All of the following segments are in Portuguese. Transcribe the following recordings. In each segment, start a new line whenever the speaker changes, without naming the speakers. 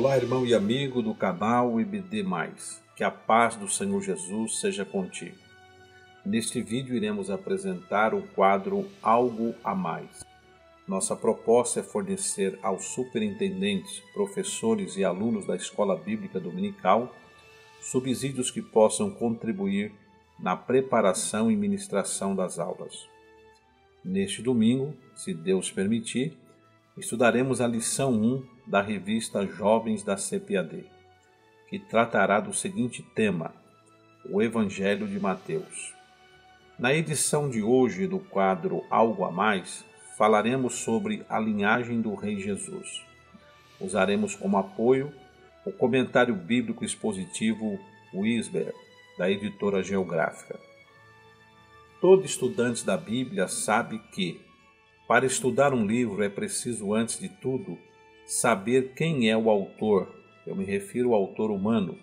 Olá, irmão e amigo do canal IBD+. Que a paz do Senhor Jesus seja contigo. Neste vídeo iremos apresentar o quadro Algo a Mais. Nossa proposta é fornecer aos superintendentes, professores e alunos da Escola Bíblica Dominical subsídios que possam contribuir na preparação e ministração das aulas. Neste domingo, se Deus permitir, estudaremos a lição 1 da revista Jovens da CPAD, que tratará do seguinte tema: o Evangelho de Mateus. Na edição de hoje do quadro Algo a Mais, falaremos sobre a linhagem do Rei Jesus. Usaremos como apoio o comentário bíblico expositivo Wisber, da editora Geográfica. Todo estudante da Bíblia sabe que, para estudar um livro, é preciso, antes de tudo, saber quem é o autor, eu me refiro ao autor humano,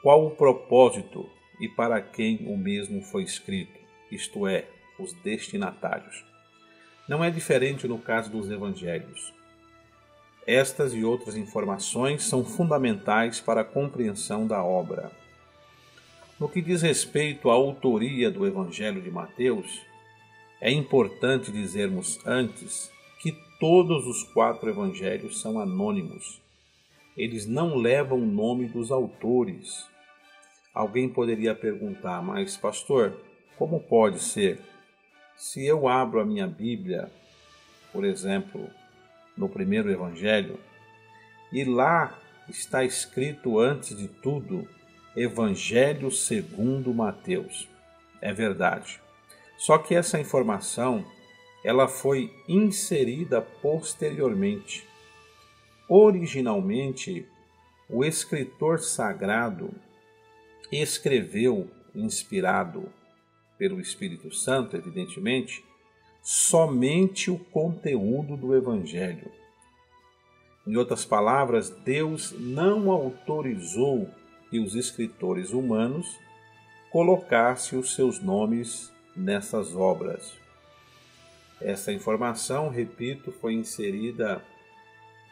qual o propósito e para quem o mesmo foi escrito, isto é, os destinatários. Não é diferente no caso dos evangelhos. Estas e outras informações são fundamentais para a compreensão da obra. No que diz respeito à autoria do Evangelho de Mateus, é importante dizermos antes que todos os 4 evangelhos são anônimos. Eles não levam o nome dos autores. Alguém poderia perguntar, mas pastor, como pode ser? Se eu abro a minha Bíblia, por exemplo, no primeiro evangelho, e lá está escrito antes de tudo, Evangelho segundo Mateus. É verdade. Só que essa informação, ela foi inserida posteriormente. Originalmente, o escritor sagrado escreveu, inspirado pelo Espírito Santo, evidentemente, somente o conteúdo do Evangelho. Em outras palavras, Deus não autorizou que os escritores humanos colocassem os seus nomes nessas obras. Essa informação, repito, foi inserida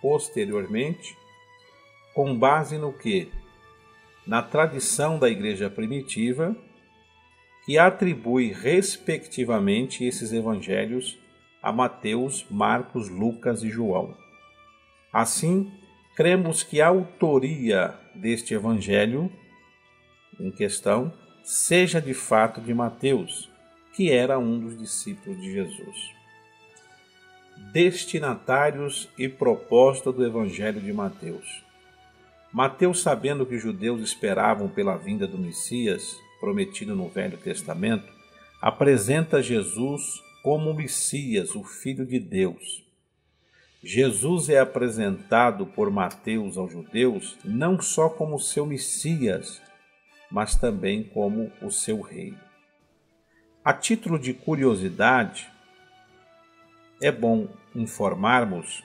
posteriormente, com base no quê? Na tradição da igreja primitiva, que atribui respectivamente esses evangelhos a Mateus, Marcos, Lucas e João. Assim, cremos que a autoria deste evangelho em questão seja de fato de Mateus, que era um dos discípulos de Jesus. Destinatários e propósito do Evangelho de Mateus. Mateus, sabendo que os judeus esperavam pela vinda do Messias, prometido no Velho Testamento, apresenta Jesus como o Messias, o Filho de Deus. Jesus é apresentado por Mateus aos judeus não só como seu Messias, mas também como o seu Rei. A título de curiosidade, é bom informarmos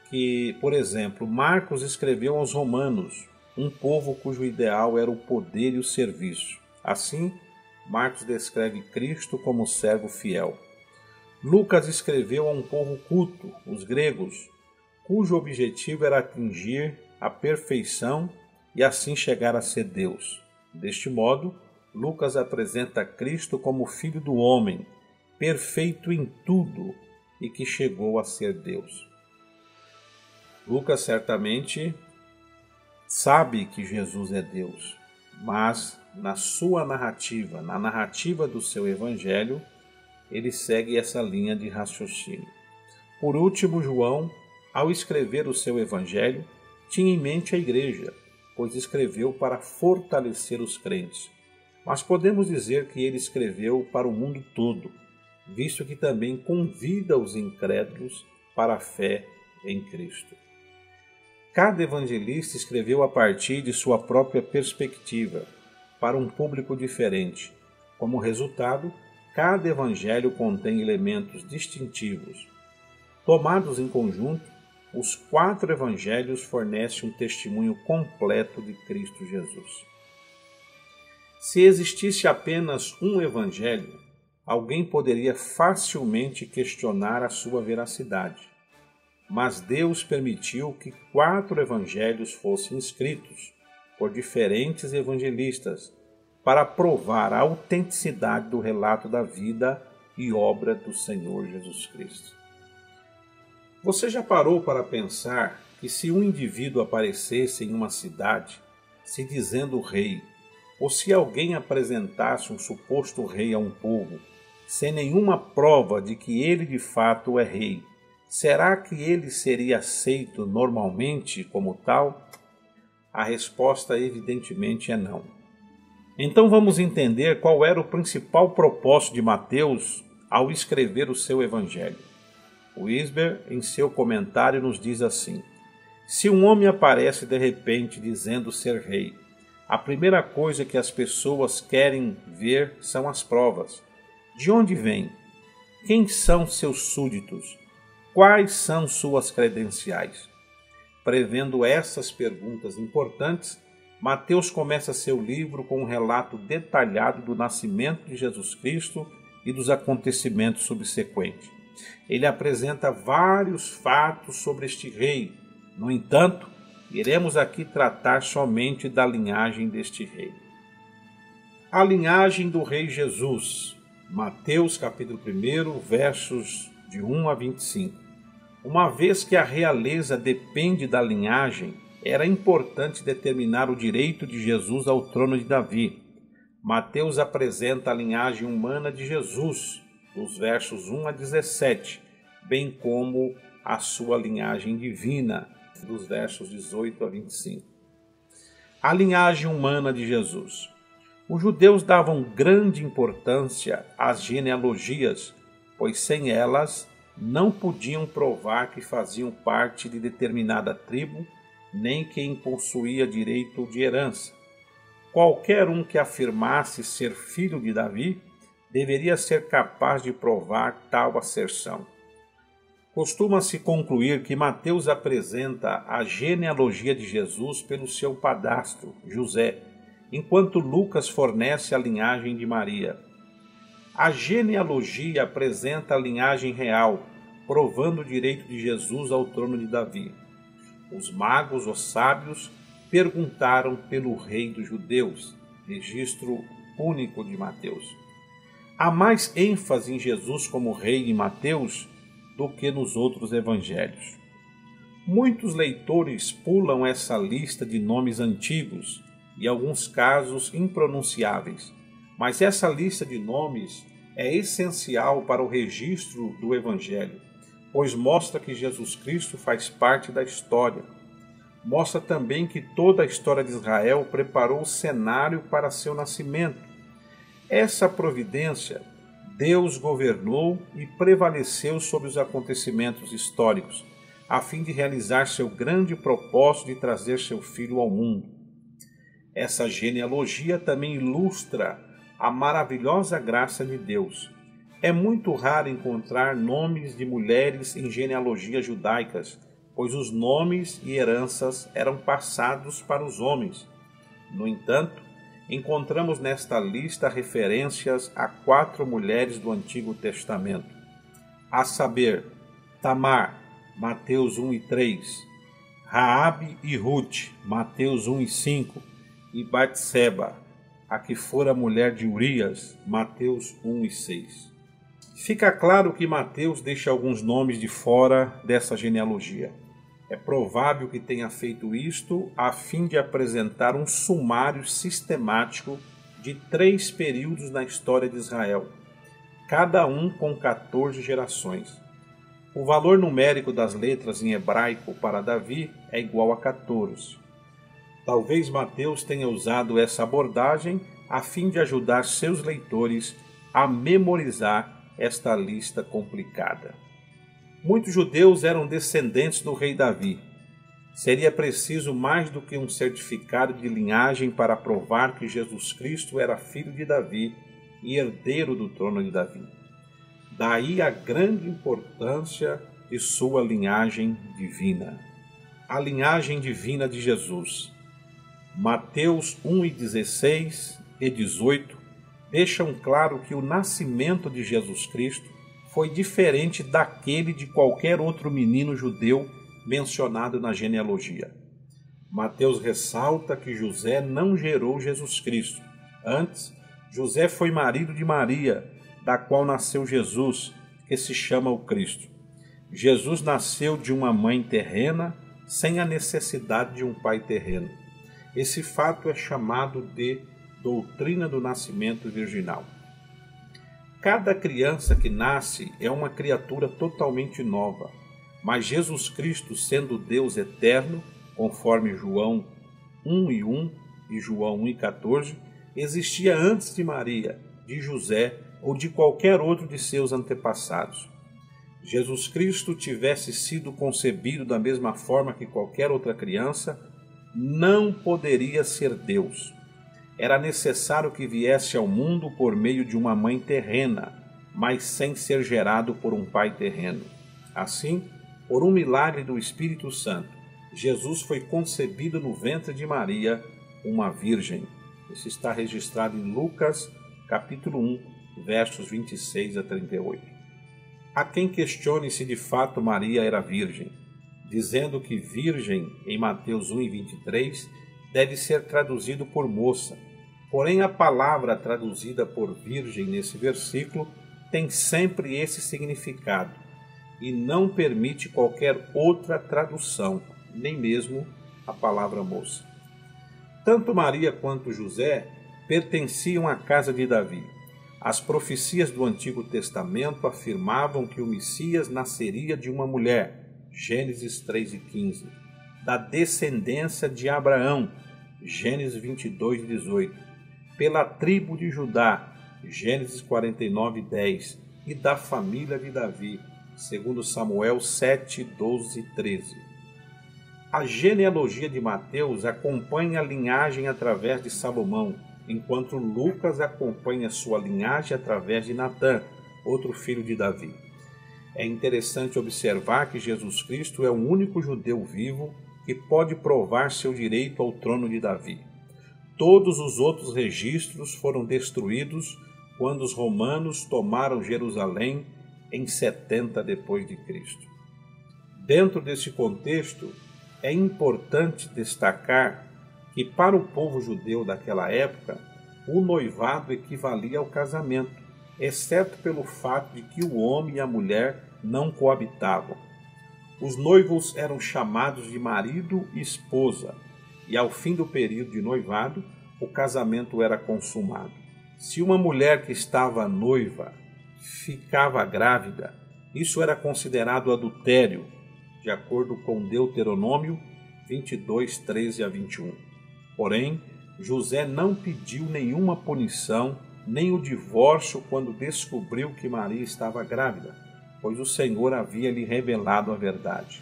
que, por exemplo, Marcos escreveu aos romanos, um povo cujo ideal era o poder e o serviço. Assim, Marcos descreve Cristo como servo fiel. Lucas escreveu a um povo culto, os gregos, cujo objetivo era atingir a perfeição e assim chegar a ser Deus. Deste modo, Lucas apresenta Cristo como Filho do homem, perfeito em tudo e que chegou a ser Deus. Lucas certamente sabe que Jesus é Deus, mas na sua narrativa, na narrativa do seu evangelho, ele segue essa linha de raciocínio. Por último, João, ao escrever o seu evangelho, tinha em mente a igreja, pois escreveu para fortalecer os crentes. Mas podemos dizer que ele escreveu para o mundo todo, visto que também convida os incrédulos para a fé em Cristo. Cada evangelista escreveu a partir de sua própria perspectiva, para um público diferente. Como resultado, cada evangelho contém elementos distintivos. Tomados em conjunto, os 4 evangelhos fornecem um testemunho completo de Cristo Jesus. Se existisse apenas um evangelho, alguém poderia facilmente questionar a sua veracidade. mas Deus permitiu que 4 evangelhos fossem escritos por diferentes evangelistas para provar a autenticidade do relato da vida e obra do Senhor Jesus Cristo. Você já parou para pensar que se um indivíduo aparecesse em uma cidade se dizendo rei, ou se alguém apresentasse um suposto rei a um povo, sem nenhuma prova de que ele de fato é rei, será que ele seria aceito normalmente como tal? A resposta evidentemente é não. Então vamos entender qual era o principal propósito de Mateus ao escrever o seu evangelho. Wisber, em seu comentário, nos diz assim: se um homem aparece de repente dizendo ser rei, a primeira coisa que as pessoas querem ver são as provas. De onde vem? Quem são seus súditos? Quais são suas credenciais? Prevendo essas perguntas importantes, Mateus começa seu livro com um relato detalhado do nascimento de Jesus Cristo e dos acontecimentos subsequentes. Ele apresenta vários fatos sobre este rei. No entanto, iremos aqui tratar somente da linhagem deste rei. A linhagem do rei Jesus. Mateus capítulo 1, versos de 1 a 25. Uma vez que a realeza depende da linhagem, era importante determinar o direito de Jesus ao trono de Davi. Mateus apresenta a linhagem humana de Jesus, dos versos 1 a 17, bem como a sua linhagem divina, dos versos 18 a 25. A linhagem humana de Jesus. Os judeus davam grande importância às genealogias, pois sem elas não podiam provar que faziam parte de determinada tribo, nem quem possuía direito de herança. Qualquer um que afirmasse ser filho de Davi deveria ser capaz de provar tal asserção. Costuma-se concluir que Mateus apresenta a genealogia de Jesus pelo seu padrasto, José, enquanto Lucas fornece a linhagem de Maria. A genealogia apresenta a linhagem real, provando o direito de Jesus ao trono de Davi. Os magos, os sábios, perguntaram pelo rei dos judeus, registro único de Mateus. Há mais ênfase em Jesus como rei em Mateus do que nos outros evangelhos. Muitos leitores pulam essa lista de nomes antigos e alguns casos impronunciáveis, mas essa lista de nomes é essencial para o registro do evangelho, pois mostra que Jesus Cristo faz parte da história. Mostra também que toda a história de Israel preparou o cenário para seu nascimento. Essa providência, Deus governou e prevaleceu sobre os acontecimentos históricos, a fim de realizar seu grande propósito de trazer seu filho ao mundo. Essa genealogia também ilustra a maravilhosa graça de Deus. É muito raro encontrar nomes de mulheres em genealogias judaicas, pois os nomes e heranças eram passados para os homens. No entanto, encontramos nesta lista referências a 4 mulheres do Antigo Testamento, a saber, Tamar, Mateus 1 e 3, Raabe e Ruth, Mateus 1 e 5, e Batseba, a que fora mulher de Urias, Mateus 1 e 6. Fica claro que Mateus deixa alguns nomes de fora dessa genealogia. É provável que tenha feito isto a fim de apresentar um sumário sistemático de 3 períodos na história de Israel, cada um com 14 gerações. O valor numérico das letras em hebraico para Davi é igual a 14. Talvez Mateus tenha usado essa abordagem a fim de ajudar seus leitores a memorizar esta lista complicada. Muitos judeus eram descendentes do rei Davi. Seria preciso mais do que um certificado de linhagem para provar que Jesus Cristo era filho de Davi e herdeiro do trono de Davi. Daí a grande importância de sua linhagem divina. A linhagem divina de Jesus. Mateus 1:16 e 18 deixam claro que o nascimento de Jesus Cristo foi diferente daquele de qualquer outro menino judeu mencionado na genealogia. Mateus ressalta que José não gerou Jesus Cristo. Antes, José foi marido de Maria, da qual nasceu Jesus, que se chama o Cristo. Jesus nasceu de uma mãe terrena, sem a necessidade de um pai terreno. Esse fato é chamado de doutrina do nascimento virginal. Cada criança que nasce é uma criatura totalmente nova, mas Jesus Cristo, sendo Deus eterno, conforme João 1:1 e João 1:14, existia antes de Maria, de José ou de qualquer outro de seus antepassados. Jesus Cristo tivesse sido concebido da mesma forma que qualquer outra criança, não poderia ser Deus. Era necessário que viesse ao mundo por meio de uma mãe terrena, mas sem ser gerado por um pai terreno. Assim, por um milagre do Espírito Santo, Jesus foi concebido no ventre de Maria, uma virgem. Isso está registrado em Lucas, capítulo 1, versos 26 a 38. Há quem questione se de fato Maria era virgem, dizendo que virgem, em Mateus 1:23, deve ser traduzido por moça. Porém, a palavra traduzida por virgem nesse versículo tem sempre esse significado e não permite qualquer outra tradução, nem mesmo a palavra moça. Tanto Maria quanto José pertenciam à casa de Davi. As profecias do Antigo Testamento afirmavam que o Messias nasceria de uma mulher, Gênesis 3:15, da descendência de Abraão, Gênesis 22:18, pela tribo de Judá, Gênesis 49:10, e da família de Davi, segundo Samuel 7:12 e 13. A genealogia de Mateus acompanha a linhagem através de Salomão, enquanto Lucas acompanha sua linhagem através de Natã, outro filho de Davi. É interessante observar que Jesus Cristo é o único judeu vivo que pode provar seu direito ao trono de Davi. Todos os outros registros foram destruídos quando os romanos tomaram Jerusalém em 70 depois de Cristo. Dentro desse contexto, é importante destacar que para o povo judeu daquela época, o noivado equivalia ao casamento, exceto pelo fato de que o homem e a mulher não coabitavam. Os noivos eram chamados de marido e esposa, e ao fim do período de noivado, o casamento era consumado. Se uma mulher que estava noiva ficava grávida, isso era considerado adultério, de acordo com Deuteronômio 22, 13 a 21. Porém, José não pediu nenhuma punição, nem o divórcio quando descobriu que Maria estava grávida, pois o Senhor havia lhe revelado a verdade.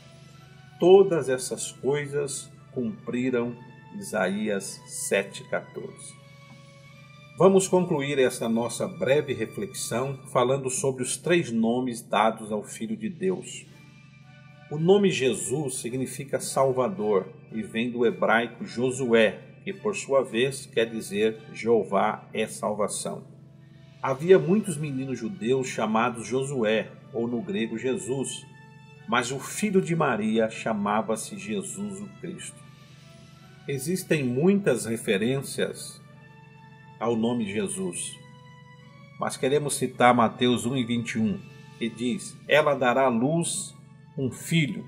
Todas essas coisas cumpriram Isaías 7,14. Vamos concluir esta nossa breve reflexão falando sobre os 3 nomes dados ao Filho de Deus. O nome Jesus significa Salvador e vem do hebraico Josué, que por sua vez quer dizer Jeová é salvação. Havia muitos meninos judeus chamados Josué, ou no grego Jesus, mas o filho de Maria chamava-se Jesus o Cristo. Existem muitas referências ao nome Jesus, mas queremos citar Mateus 1:21, que diz: ela dará à luz um filho,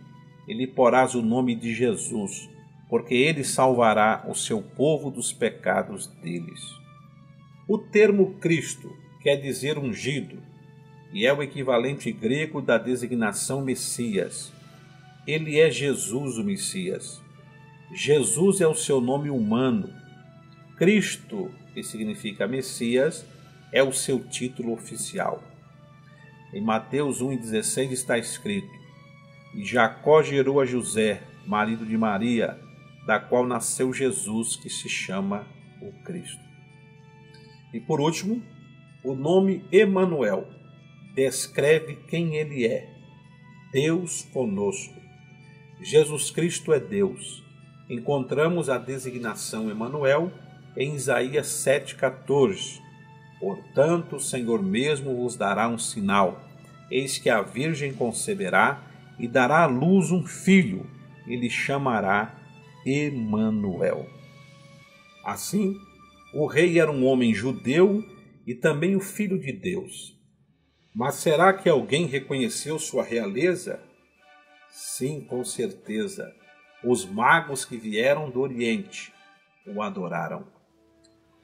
e lhe porás o nome de Jesus, porque ele salvará o seu povo dos pecados deles. O termo Cristo quer dizer ungido, e é o equivalente grego da designação Messias. Ele é Jesus o Messias. Jesus é o seu nome humano. Cristo, que significa Messias, é o seu título oficial. Em Mateus 1:16 está escrito: e Jacó gerou a José, marido de Maria, da qual nasceu Jesus, que se chama o Cristo. E por último, o nome Emanuel descreve quem ele é: Deus conosco. Jesus Cristo é Deus. Encontramos a designação Emanuel em Isaías 7,14. Portanto, o Senhor mesmo vos dará um sinal. eis que a virgem conceberá e dará à luz um filho, e lhe chamará Emanuel. Assim, o rei era um homem judeu e também o filho de Deus. Mas será que alguém reconheceu sua realeza? Sim, com certeza. Os magos que vieram do Oriente o adoraram.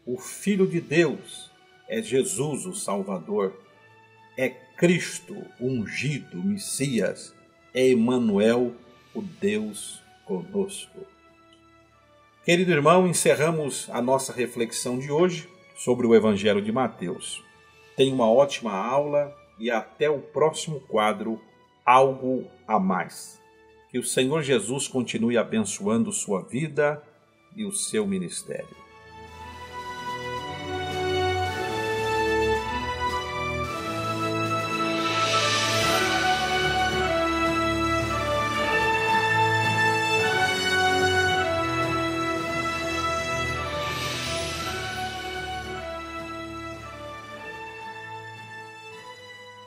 O Filho de Deus é Jesus, o Salvador. É Cristo, ungido, Messias. É Emanuel, o Deus conosco. Querido irmão, encerramos a nossa reflexão de hoje sobre o Evangelho de Mateus. Tenha uma ótima aula e até o próximo quadro, Algo a Mais. Que o Senhor Jesus continue abençoando sua vida e o seu ministério.